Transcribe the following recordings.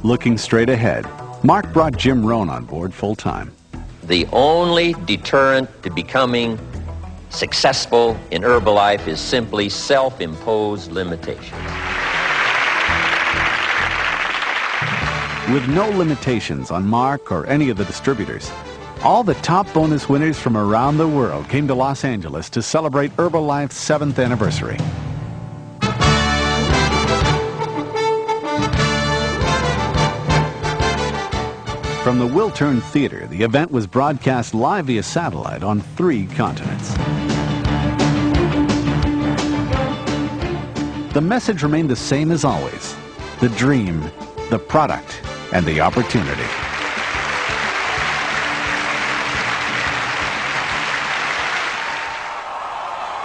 Looking straight ahead, Mark brought Jim Rohn on board full-time. The only deterrent to becoming successful in Herbalife is simply self-imposed limitations. With no limitations on Mark or any of the distributors, all the top bonus winners from around the world came to Los Angeles to celebrate Herbalife's 7th anniversary. From the Wiltern Theater, the event was broadcast live via satellite on 3 continents. The message remained the same as always: the dream, the product, and the opportunity.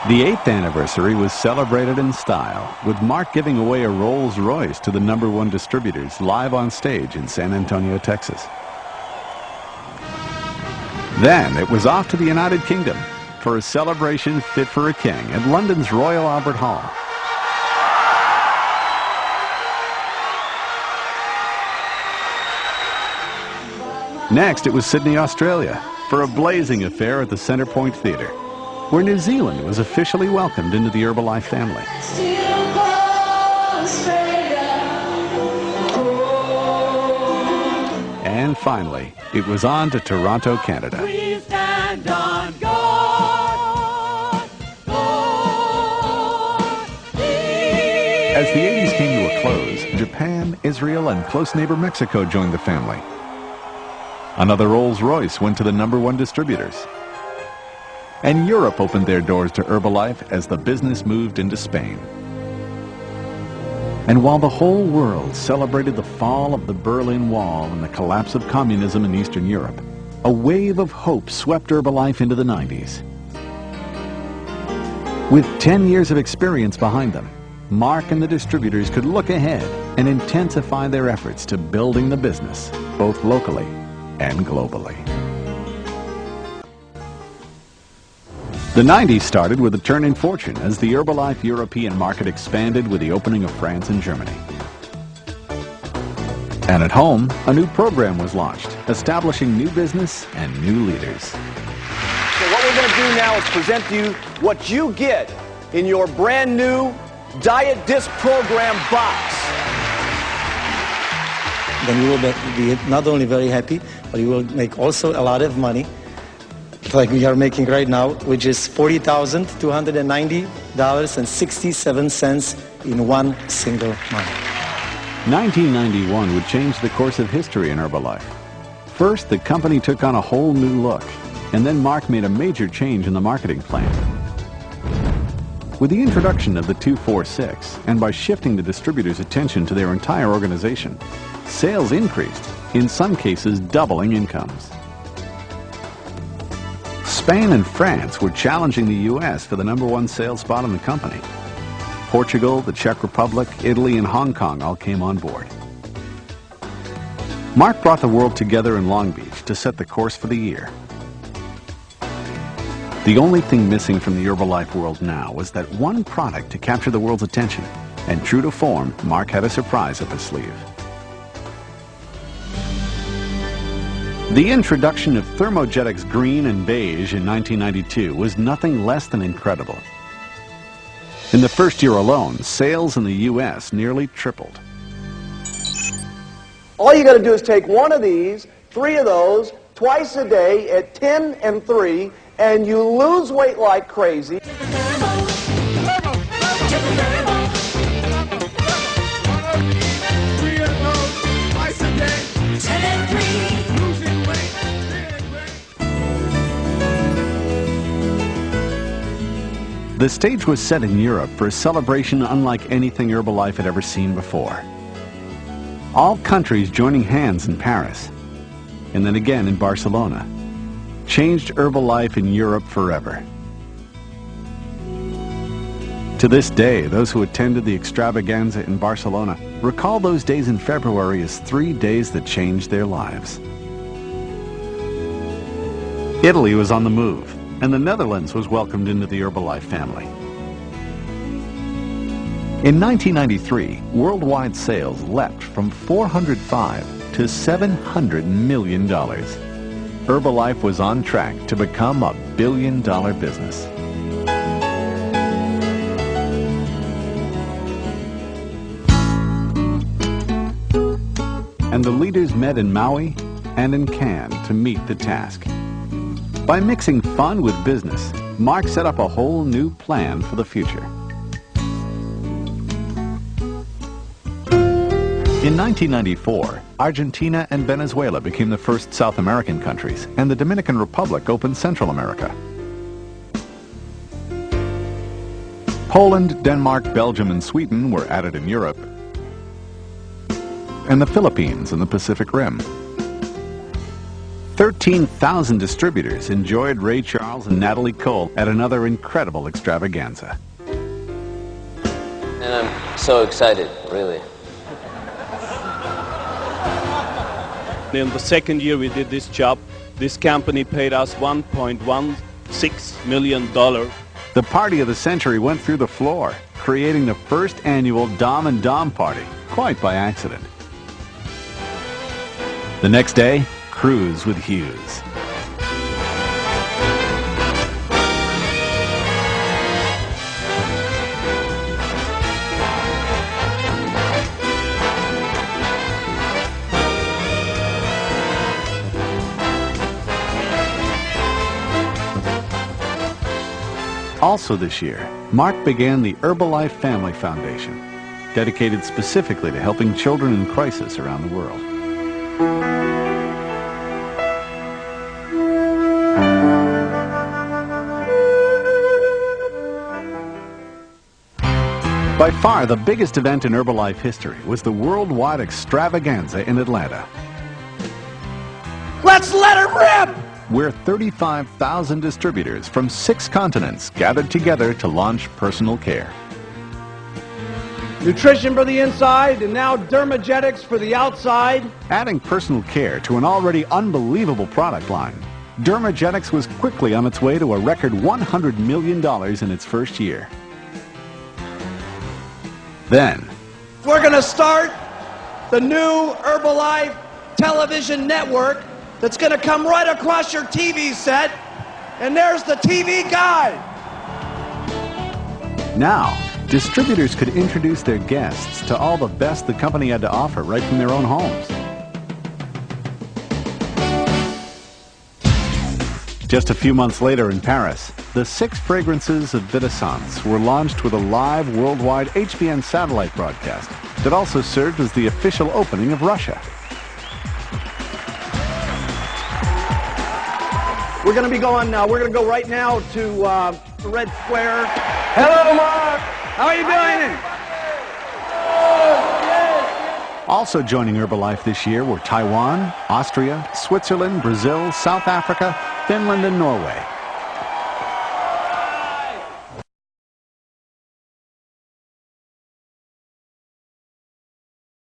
The 8th anniversary was celebrated in style, with Mark giving away a Rolls-Royce to the #1 distributors live on stage in San Antonio, Texas. Then it was off to the United Kingdom for a celebration fit for a king at London's Royal Albert Hall. Next, it was Sydney, Australia, for a blazing affair at the Centrepoint Theatre, where New Zealand was officially welcomed into the Herbalife family. And finally, it was on to Toronto, Canada. We stand on God, As the 80s came to a close, Japan, Israel, and close neighbor Mexico joined the family. Another Rolls-Royce went to the #1 distributors. And Europe opened their doors to Herbalife as the business moved into Spain. And while the whole world celebrated the fall of the Berlin Wall and the collapse of communism in Eastern Europe, a wave of hope swept Herbalife into the 90s. With 10 years of experience behind them, Mark and the distributors could look ahead and intensify their efforts to building the business, both locally and globally. The 90s started with a turn in fortune as the Herbalife European market expanded with the opening of France and Germany. And at home, a new program was launched, establishing new business and new leaders. So what we're going to do now is present to you what you get in your brand new Diet Disc Program box. Then you will be not only very happy, but you will make also a lot of money, like we are making right now, which is $40,290.67 in one single month. 1991 would change the course of history in Herbalife. First, the company took on a whole new look, and then Mark made a major change in the marketing plan. With the introduction of the 246, and by shifting the distributors' attention to their entire organization, sales increased, in some cases doubling incomes. Spain and France were challenging the U.S. for the #1 sales spot in the company. Portugal, the Czech Republic, Italy, and Hong Kong all came on board. Mark brought the world together in Long Beach to set the course for the year. The only thing missing from the Herbalife world now was that one product to capture the world's attention. And true to form, Mark had a surprise up his sleeve. The introduction of Thermogenics Green and Beige in 1992 was nothing less than incredible. In the first year alone, sales in the U.S. nearly tripled. All you got to do is take one of these, 3 of those, twice a day at 10 and 3, and you lose weight like crazy. The stage was set in Europe for a celebration unlike anything Herbalife had ever seen before. All countries joining hands in Paris, and then again in Barcelona, changed Herbalife in Europe forever. To this day, those who attended the extravaganza in Barcelona recall those days in February as 3 days that changed their lives. Italy was on the move, and the Netherlands was welcomed into the Herbalife family. In 1993, worldwide sales leapt from $405 to $700 million. Herbalife was on track to become a billion-dollar business. And the leaders met in Maui and in Cannes to meet the task. By mixing fun with business, Mark set up a whole new plan for the future. In 1994, Argentina and Venezuela became the first South American countries, and the Dominican Republic opened Central America. Poland, Denmark, Belgium, and Sweden were added in Europe, and the Philippines in the Pacific Rim. 13,000 distributors enjoyed Ray Charles and Natalie Cole at another incredible extravaganza. And I'm so excited, really. In the second year we did this job, this company paid us $1.16 million. The party of the century went through the floor, creating the first annual Dom and Dom party, quite by accident. The next day, cruise with Hughes. Also this year, Mark began the Herbalife Family Foundation, dedicated specifically to helping children in crisis around the world. By far, the biggest event in Herbalife history was the worldwide extravaganza in Atlanta, Let's let her rip! where 35,000 distributors from 6 continents gathered together to launch personal care. Nutrition for the inside and now dermagetics for the outside. Adding personal care to an already unbelievable product line, Dermagetics was quickly on its way to a record $100 million in its first year. Then, We're going to start the new Herbalife television network that's going to come right across your TV set. And there's the TV guide. now, distributors could introduce their guests to all the best the company had to offer right from their own homes. Just a few months later in Paris, the 6 fragrances of hvidasaudavel were launched with a live worldwide HBN satellite broadcast that also served as the official opening of Russia. We're going to be going, we're going to go right now to the Red Square. Hello, Mark. How are you doing? Also joining Herbalife this year were Taiwan, Austria, Switzerland, Brazil, South Africa, Finland, and Norway.